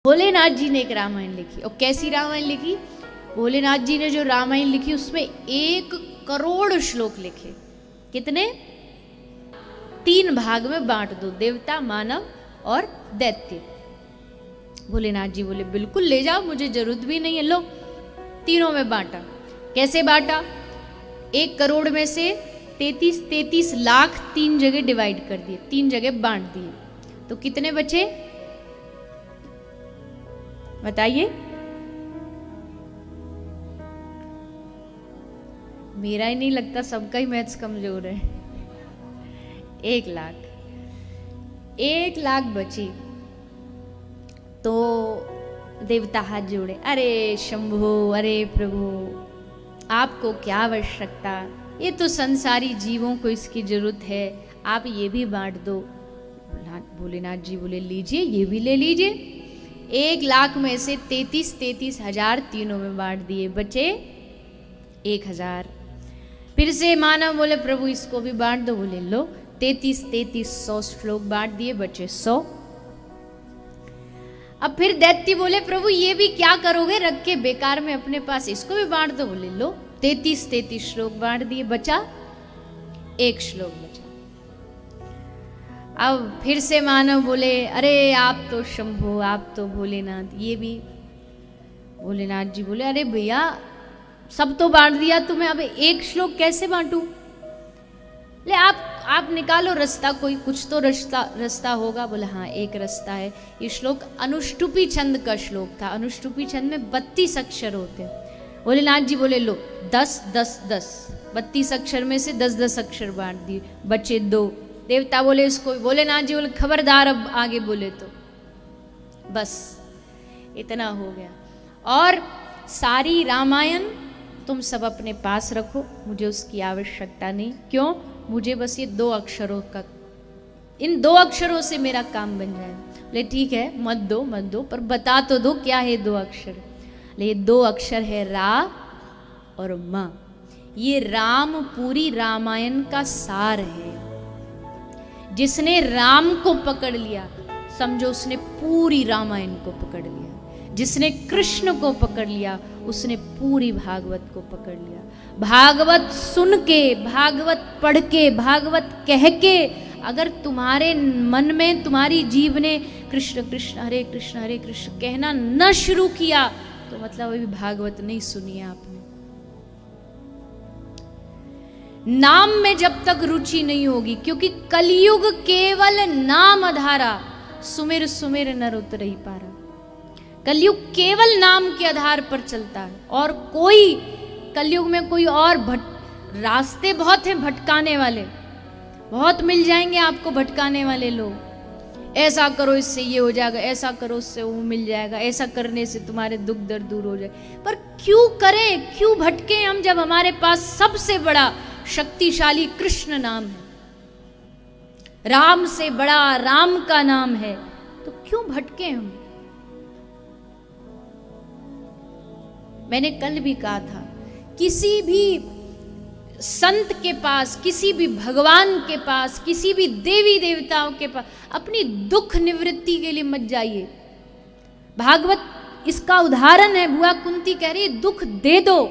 भोलेनाथ जी ने एक रामायण लिखी। और कैसी रामायण लिखी? भोलेनाथ जी ने जो रामायण लिखी उसमें 1 करोड़ श्लोक लिखे। कितने? 3 भाग में बांट दो, देवता, मानव और दैत्य। भोलेनाथ जी बोले बिल्कुल ले जाओ, मुझे जरूरत भी नहीं है। लो, तीनों में बांटा। कैसे बांटा? 1 करोड़ में से 33 लाख 3 जगह डिवाइड कर दिए, 3 जगह बांट दिए। तो कितने बचे बताइए? मेरा ही नहीं लगता, सबका ही मैथ्स कमजोर है। 1 लाख बची। तो देवता हाथ जोड़े, अरे शंभो, अरे प्रभु, आपको क्या आवश्यकता, ये तो संसारी जीवों को इसकी जरूरत है, आप ये भी बांट दो। भोलेनाथ जी बोले लीजिए, ये भी ले लीजिए। 1 लाख में से 33 हजार तीनों में बांट दिए, बचे 1000। फिर से मानव बोले प्रभु इसको भी बांट दो। बोले लो, 33 100 श्लोक बांट दिए, बचे 100। अब फिर दैत्य बोले प्रभु ये भी क्या करोगे, रख के बेकार में अपने पास, इसको भी बांट दो। बोले लो, 33 श्लोक बांट दिए, बचा 1 श्लोक बचा। अब फिर से मानव बोले अरे आप तो शंभो, आप तो भोलेनाथ, ये भी। भोलेनाथ जी बोले अरे भैया सब तो बांट दिया तुम्हें, अब 1 श्लोक कैसे बांटूं? ले आप निकालो रास्ता, कोई कुछ तो रास्ता होगा। बोले हाँ, एक रास्ता है। ये श्लोक अनुष्टुपी छंद का श्लोक था। अनुष्टुपी छंद में 32 अक्षर होते हैं। भोलेनाथ जी बोले लो, 10 10 10, 32 अक्षर में से 10 10 अक्षर बांट दिए, बचे 2। देवता बोले इसको, भोलेनाथ जी बोले खबरदार अब आगे बोले तो। बस इतना हो गया। और सारी रामायण तुम सब अपने पास रखो, मुझे उसकी आवश्यकता नहीं। क्यों? मुझे बस ये 2 अक्षरों का, इन 2 अक्षरों से मेरा काम बन जाए। बोले ठीक है, मत दो, पर बता तो दो क्या है 2 अक्षर। ये 2 अक्षर है रा और मा। ये राम पूरी रामायण का सार है। जिसने राम को पकड़ लिया, समझो उसने पूरी रामायण को पकड़ लिया। जिसने कृष्ण को पकड़ लिया, उसने पूरी भागवत को पकड़ लिया। भागवत सुन के, भागवत पढ़ के, भागवत कह के अगर तुम्हारे मन में, तुम्हारी जीव ने कृष्ण कृष्ण हरे कृष्ण कहना न शुरू किया, तो मतलब अभी भागवत नहीं सुनी है आपने। नाम में जब तक रुचि नहीं होगी, क्योंकि कलयुग केवल नाम आधारा, सुमिर सुमिर नर उतरहि पारा। कलयुग केवल नाम के आधार पर चलता है। और कोई कलयुग में कोई और रास्ते बहुत हैं भटकाने वाले, बहुत मिल जाएंगे आपको भटकाने वाले लोग। ऐसा करो इससे ये हो जाएगा, ऐसा करो उससे वो मिल जाएगा, ऐसा करने से तुम्हारे दुख दर्द दूर हो जाए। पर क्यों करें, क्यों भटके हम, जब हमारे पास सबसे बड़ा शक्तिशाली कृष्ण नाम है, राम से बड़ा राम का नाम है, तो क्यों भटके हम? मैंने कल भी कहा था, किसी भी संत के पास, किसी भी भगवान के पास, किसी भी देवी देवताओं के पास अपनी दुख निवृत्ति के लिए मत जाइए। भागवत इसका उदाहरण है। बुआ कुंती कह रही है दुख दे दो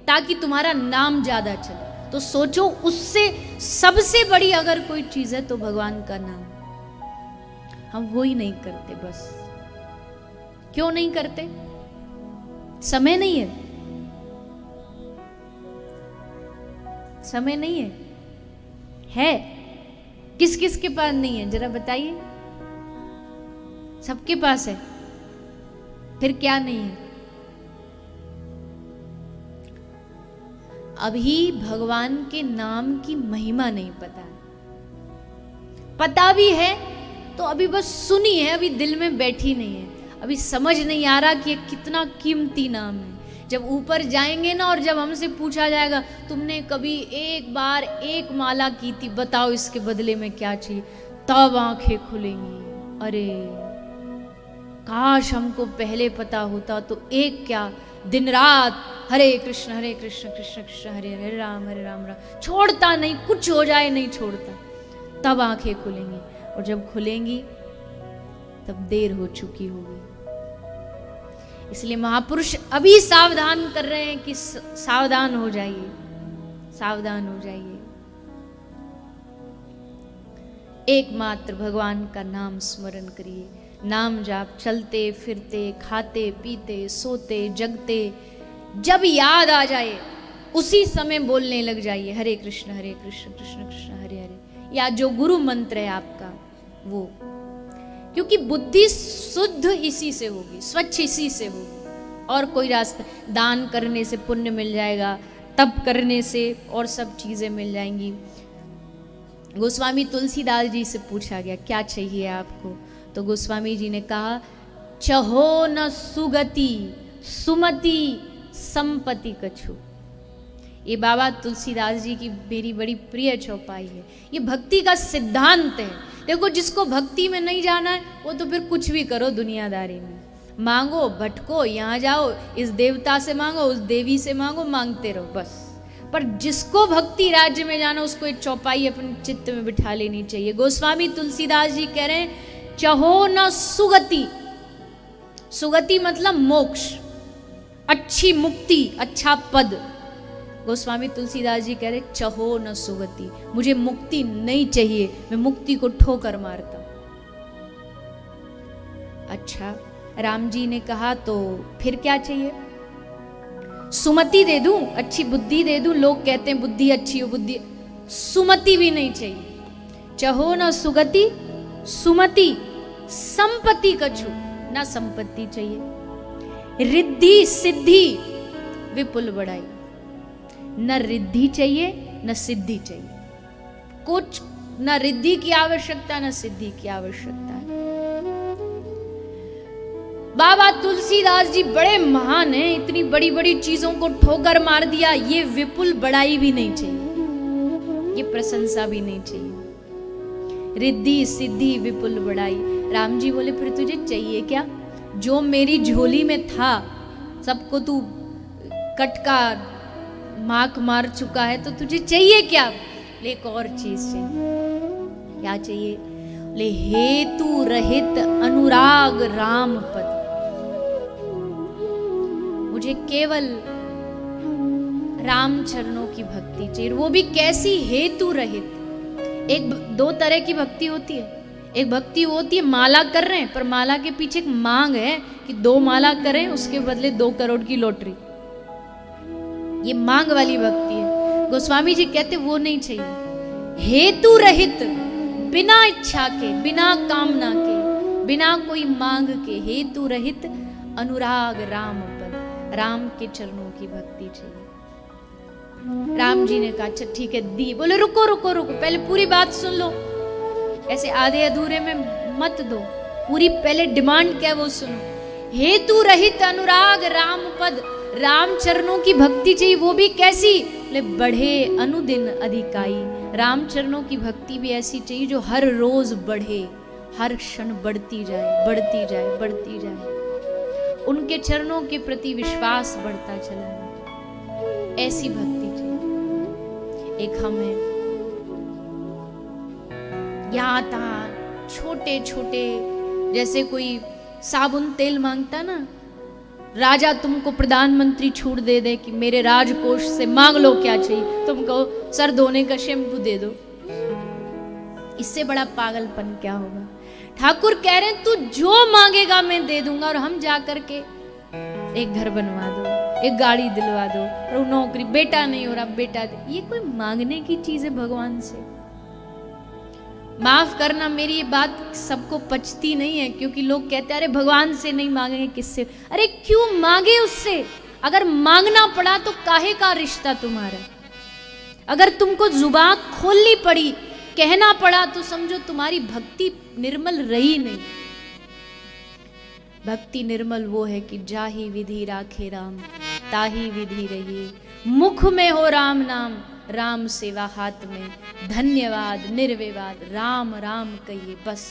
ताकि तुम्हारा नाम ज्यादा चले। तो सोचो, उससे सबसे बड़ी अगर कोई चीज है तो भगवान का नाम। हम वो ही नहीं करते। बस क्यों नहीं करते? समय नहीं है, समय नहीं है। किस किस के पास नहीं है जरा बताइए? सबके पास है। फिर क्या नहीं है? अभी भगवान के नाम की महिमा नहीं पता। पता भी है तो अभी बस सुनी है, अभी दिल में बैठी नहीं है। अभी समझ नहीं आ रहा कि ये कितना कीमती नाम है। जब ऊपर जाएंगे ना, और जब हमसे पूछा जाएगा तुमने कभी एक बार एक माला की थी, बताओ इसके बदले में क्या चाहिए, तब आंखें खुलेंगी। अरे काश हमको पहले पता होता तो एक क्या, दिन रात हरे कृष्ण कृष्ण कृष्ण हरे हरे राम राम छोड़ता नहीं, कुछ हो जाए नहीं छोड़ता। तब आंखें खुलेंगी, और जब खुलेंगी तब देर हो चुकी होगी। इसलिए महापुरुष अभी सावधान कर रहे हैं कि सावधान हो जाइए, सावधान हो जाइए। एकमात्र भगवान का नाम स्मरण करिए, नाम जाप, चलते फिरते, खाते पीते, सोते जगते, जब याद आ जाए उसी समय बोलने लग जाइए हरे कृष्ण कृष्ण कृष्ण हरे हरे, या जो गुरु मंत्र है आपका वो। क्योंकि बुद्धि शुद्ध इसी से होगी, स्वच्छ इसी से होगी, और कोई रास्ता, दान करने से पुण्य मिल जाएगा, तप करने से और सब चीजें मिल जाएंगी। गोस्वामी तुलसीदास जी से पूछा गया क्या चाहिए आपको, तो गोस्वामी जी ने कहा चहो न सुगति सुमति संपत्ति कछु। ये बाबा तुलसीदास जी की मेरी बड़ी प्रिय चौपाई है, ये भक्ति का सिद्धांत है। देखो जिसको भक्ति में नहीं जाना है वो तो फिर कुछ भी करो दुनियादारी में, मांगो भटको, यहाँ जाओ, इस देवता से मांगो, उस देवी से मांगो, मांगते रहो बस। पर जिसको भक्ति राज्य में जाना उसको एक चौपाई अपने चित्त में बिठा लेनी चाहिए। गोस्वामी तुलसीदास जी कह रहे हैं चहो न सुगति, सुगति मतलब मोक्ष, अच्छी मुक्ति, अच्छा पद। गोस्वामी तुलसीदास जी कह रहे चहो न सुगति, मुझे मुक्ति नहीं चाहिए, मैं मुक्ति को ठोकर मारता। अच्छा, राम जी ने कहा तो फिर क्या चाहिए? सुमति दे दूं, अच्छी बुद्धि दे दूं, लोग कहते हैं बुद्धि अच्छी हो, बुद्धि, सुमति भी नहीं चाहिए। चहो न सुगति सुमति संपत्ति कछु, ना संपत्ति चाहिए। रिद्धि सिद्धि विपुल बड़ाई, न रिद्धि चाहिए न सिद्धि चाहिए, कुछ न रिद्धि की आवश्यकता न सिद्धि की आवश्यकता है। बाबा तुलसीदास जी बड़े महान हैं, इतनी बड़ी बड़ी चीजों को ठोकर मार दिया, ये विपुल बड़ाई भी नहीं चाहिए, ये प्रशंसा भी नहीं चाहिए। रिद्धि सिद्धि विपुल बड़ाई। राम जी बोले फिर तुझे चाहिए क्या? जो मेरी झोली में था सबको तू कटका माक मार चुका है, तो तुझे चाहिए क्या? ले एक और चीज चाहिए। क्या चाहिए? ले हेतु रहित अनुराग राम पद, मुझे केवल राम चरणों की भक्ति चाहिए। वो भी कैसी? हेतु रहित। एक दो तरह की भक्ति होती है, एक भक्ति होती है माला कर रहे हैं पर माला के पीछे एक मांग है कि 2 माला करें उसके बदले 2 करोड़ की लॉटरी, ये मांग वाली भक्ति है। गोस्वामी जी कहते वो नहीं चाहिए। हेतु रहित, बिना इच्छा के, बिना कामना के, बिना कोई मांग के, हेतु रहित अनुराग राम पद, राम के चरणों की भक्ति चाहिए। राम जी ने कहा अच्छा ठीक है दी। बोले रुको रुको रुको, पहले पूरी बात सुन लो, ऐसे आधे अधूरे में मत दो, पूरी पहले डिमांड क्या है वो सुनो। हेतु रहित अनुराग राम पद, राम चरणों की भक्ति चाहिए। वो भी कैसी? ले बढ़े अनुदिन अधिकाई, राम चरणों की भक्ति भी ऐसी चाहिए जो हर रोज बढ़े, हर क्षण बढ़ती जाए, बढ़ती जाए, बढ़ती जाए, उनके चरणों के प्रति विश्वास बढ़ता चला जाए, ऐसी भक्ति चाहिए। एक हम है यहाँ तहाँ छोटे छोटे, जैसे कोई साबुन तेल मांगता ना, राजा तुमको प्रधानमंत्री छूट दे दे कि मेरे राजकोष से मांग लो क्या चाहिए, तुम कहो सर धोने का शैम्पू दे दो, इससे बड़ा पागलपन क्या होगा? ठाकुर कह रहे हैं तू जो मांगेगा मैं दे दूंगा, और हम जा करके एक घर बनवा दो, एक गाड़ी दिलवा दो, और नौकरी, बेटा नहीं हो रहा बेटा दे। ये कोई मांगने की चीज है भगवान से? माफ करना मेरी ये बात सबको पचती नहीं है, क्योंकि लोग कहते हैं अरे भगवान से नहीं मांगेंगे किससे? अरे क्यों मांगे उससे? अगर मांगना पड़ा तो काहे का रिश्ता तुम्हारा? अगर तुमको जुबान खोलनी पड़ी, कहना पड़ा, तो समझो तुम्हारी भक्ति निर्मल रही नहीं। भक्ति निर्मल वो है कि जाहि विधि राखे राम, ताही विधि रही, मुख में हो राम नाम, राम सेवा हाथ में, धन्यवाद निर्विवाद, राम राम कहिए बस।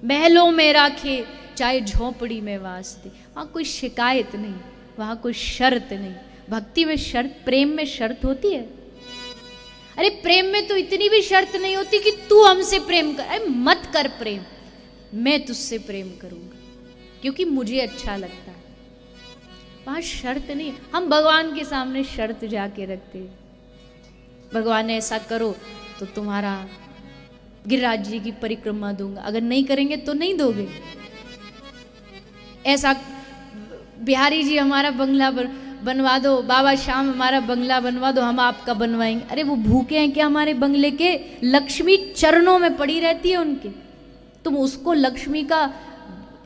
महलों में राखे चाहे झोपड़ी में वास दे, वहां कोई शिकायत नहीं, वहां कोई शर्त नहीं। भक्ति में शर्त, प्रेम में शर्त होती है? अरे प्रेम में तो इतनी भी शर्त नहीं होती कि तू हमसे प्रेम कर, अरे मत कर प्रेम, मैं तुझसे प्रेम करूंगा क्योंकि मुझे अच्छा लगता है। वहां शर्त नहीं। हम भगवान के सामने शर्त जाके रखते, भगवान ऐसा करो तो तुम्हारा गिरिराज जी की परिक्रमा दूंगा, अगर नहीं करेंगे तो नहीं दोगे। ऐसा बिहारी जी हमारा बंगला बनवा दो, बाबा श्याम हमारा बंगला बनवा दो, हम आपका बनवाएंगे। अरे वो भूखे हैं क्या हमारे बंगले के? लक्ष्मी चरणों में पड़ी रहती है उनके, तुम उसको लक्ष्मी का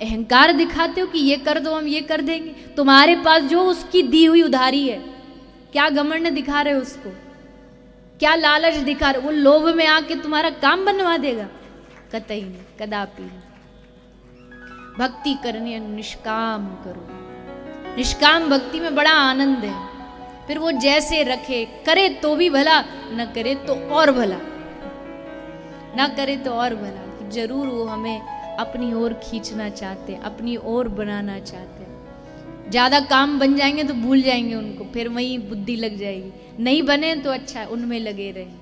अहंकार दिखाते हो कि ये कर दो हम ये कर देंगे। तुम्हारे पास जो उसकी दी हुई उधारी है, क्या घमंड दिखा रहे हो उसको, क्या लालच दिखा रहे हो? वो लोभ में आके तुम्हारा काम बनवा देगा? कतई नहीं, कदापि नहीं। भक्ति करनी है, निष्काम करो। निष्काम भक्ति में बड़ा आनंद है। फिर वो जैसे रखे, करे तो भी भला, न करे तो और भला, ना करे तो और भला। जरूर वो हमें अपनी ओर खींचना चाहते, अपनी ओर बनाना चाहते। ज्यादा काम बन जाएंगे तो भूल जाएंगे उनको, फिर वहीं बुद्धि लग जाएगी। नहीं बने तो अच्छा, उनमें लगे रहें।